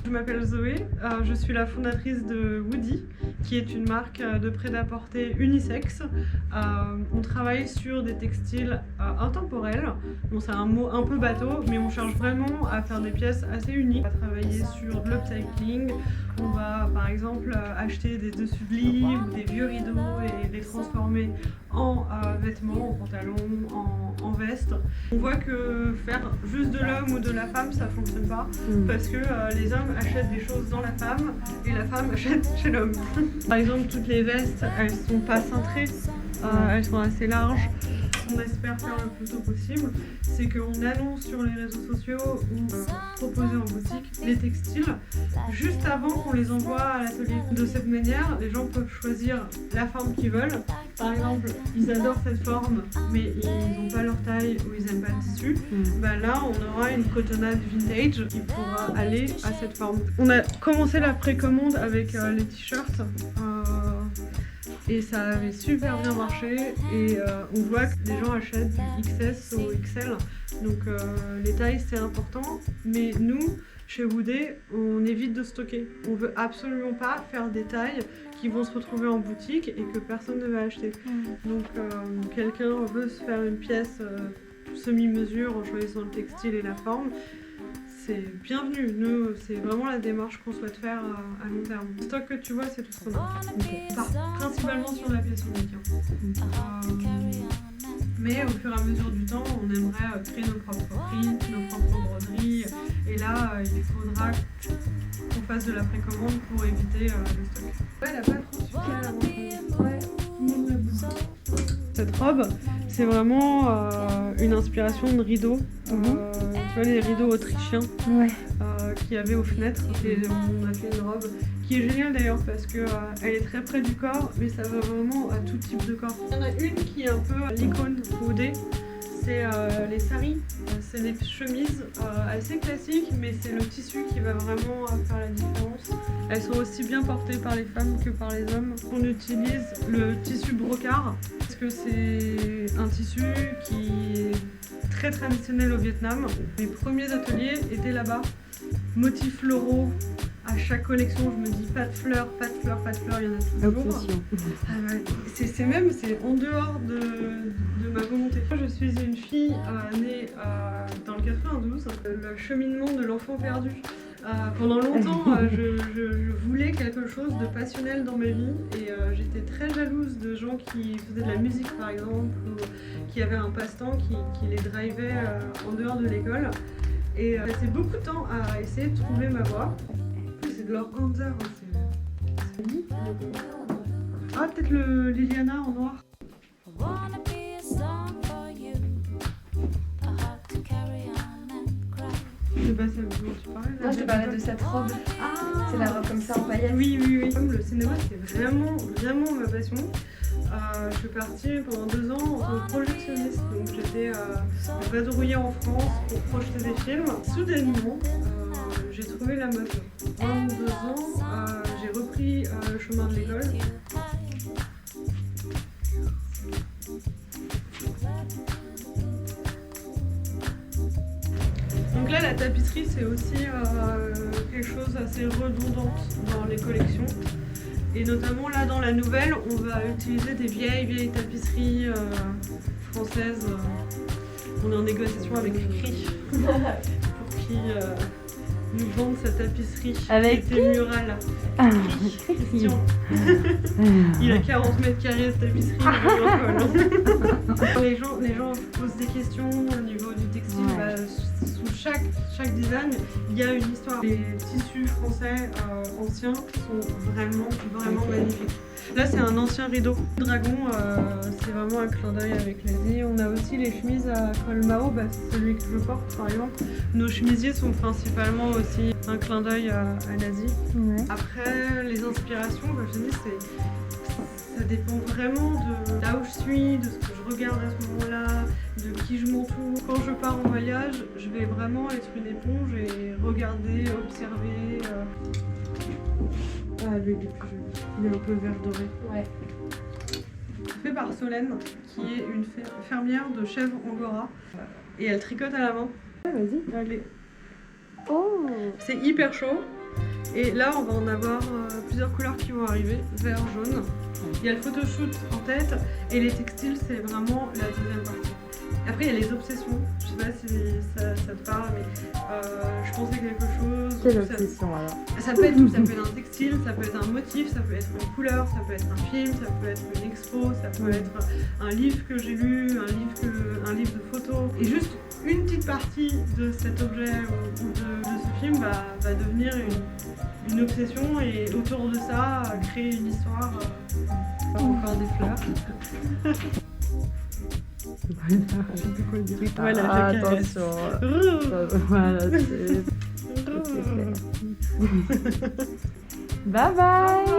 Je m'appelle Zoé, je suis la fondatrice de Woody, qui est une marque de prêt-à-porter unisexe. On travaille sur des textiles intemporels. Bon, c'est un mot un peu bateau, mais on cherche vraiment à faire des pièces assez uniques. On va travailler sur de l'upcycling. On va par exemple acheter des dessus de lit ou des vieux rideaux et les transformer en vêtements, en pantalons, en vestes. On voit que faire juste de l'homme ou de la femme, ça fonctionne pas, parce que les hommes achètent des choses dans la femme et la femme achète chez l'homme. Par exemple, toutes les vestes, elles sont pas cintrées, elles sont assez larges. On espère faire le plus tôt possible, c'est qu'on annonce sur les réseaux sociaux ou proposer en boutique les textiles juste avant qu'on les envoie à l'atelier. De cette manière, les gens peuvent choisir la forme qu'ils veulent. Par exemple, ils adorent cette forme, mais ils n'ont pas leur taille ou ils n'aiment pas le tissu. Bah là, on aura une cotonnade vintage qui pourra aller à cette forme. On a commencé la précommande avec les t-shirts. Et ça avait super bien marché et on voit que les gens achètent du XS au XL, donc les tailles c'est important, mais nous, chez Woody, on évite de stocker. On veut absolument pas faire des tailles qui vont se retrouver en boutique et que personne ne va acheter. Donc quelqu'un veut se faire une pièce semi-mesure en choisissant le textile et la forme, c'est bienvenu. Nous, c'est vraiment la démarche qu'on souhaite faire à long terme. Le stock que tu vois, c'est tout ce qu'on a. On part principalement sur la pièce unique. Mais au fur et à mesure du temps, on aimerait créer nos propres prints, nos propres broderies. Et là, il faudra qu'on fasse de la précommande pour éviter le stock. Ouais, elle a pas trop suffi à la Cette robe, c'est vraiment une inspiration de rideaux. Tu vois les rideaux autrichiens qu'il y avait aux fenêtres. Et on a fait une robe qui est géniale d'ailleurs parce que elle est très près du corps, mais ça va vraiment à tout type de corps. Il y en a une qui est un peu l'icône Woody. C'est les saris, c'est des chemises assez classiques, mais c'est le tissu qui va vraiment faire la différence. Elles sont aussi bien portées par les femmes que par les hommes. On utilise le tissu brocart, parce que c'est un tissu qui est très traditionnel au Vietnam. Mes premiers ateliers étaient là-bas, motifs floraux. À chaque collection, je me dis pas de fleurs, pas de fleurs, pas de fleurs, il y en a toujours. C'est en dehors de ma volonté. Je suis une fille née dans le 92, le cheminement de l'enfant perdu. Pendant longtemps, je voulais quelque chose de passionnel dans ma vie et j'étais très jalouse de gens qui faisaient de la musique par exemple ou qui avaient un passe-temps qui les drivait en dehors de l'école. Et j'ai passé beaucoup de temps à essayer de trouver ma voie. C'est de leur Hanser, c'est joli. Ah, peut-être le Liliana en noir. Je sais pas si tu parlais. Non, je te parlais de cette robe. Ah, c'est la robe comme ça en paillettes. Oui. Comme le cinéma, c'est vraiment ma passion. Je suis partie pendant 2 ans en tant que projectionniste. Donc j'étais vadrouillée en France pour projeter des films. Soudainement, j'ai trouvé la mode. 22 ans, j'ai repris le chemin de l'école. Donc là, la tapisserie, c'est aussi quelque chose d'assez redondante dans les collections. Et notamment là, dans la nouvelle, on va utiliser des vieilles tapisseries françaises. On est en négociation avec Cri pour qui nous vendent cette tapisserie avec qui était murale. Christian. Il a 40 mètres carrés de tapisserie. Les gens posent des questions au niveau du textile. Sous chaque design, il y a une histoire. Les tissus français anciens sont vraiment magnifiques. Là, c'est un ancien rideau. Le dragon, c'est vraiment un clin d'œil avec l'Asie. On a aussi les chemises à col Mao, celui que je porte par exemple. Nos chemisiers sont principalement aussi un clin d'œil à l'Asie. Après, les inspirations, je dis, ça dépend vraiment de là où je suis, de ce que je regarde à ce moment-là, de qui je m'entoure. Quand je pars en voyage, je vais vraiment être une éponge et regarder, observer. Ah, lui, il est plus joli. Il est un peu vert doré. Ouais. Fait par Solène, qui est une fermière de chèvres angora. Et elle tricote à la main. Vas-y. Allez. Oh. C'est hyper chaud. Et là, on va en avoir plusieurs couleurs qui vont arriver, vert, jaune. Il y a le photoshoot en tête et les textiles, c'est vraiment la deuxième partie. Après, il y a les obsessions. Je sais pas si ça te parle, mais je pensais quelque chose. Quelle obsession alors? Ça peut être tout, ça peut être un textile, ça peut être un motif, ça peut être une couleur, ça peut être un film, ça peut être une expo, ça peut être un livre que j'ai lu, un livre de photos. Et juste une petite partie de cet objet ou de ce film va devenir une obsession et autour de ça, créer une histoire. Encore des fleurs. Voilà, Voilà, je attention. Voilà, c'est fait. Bye bye.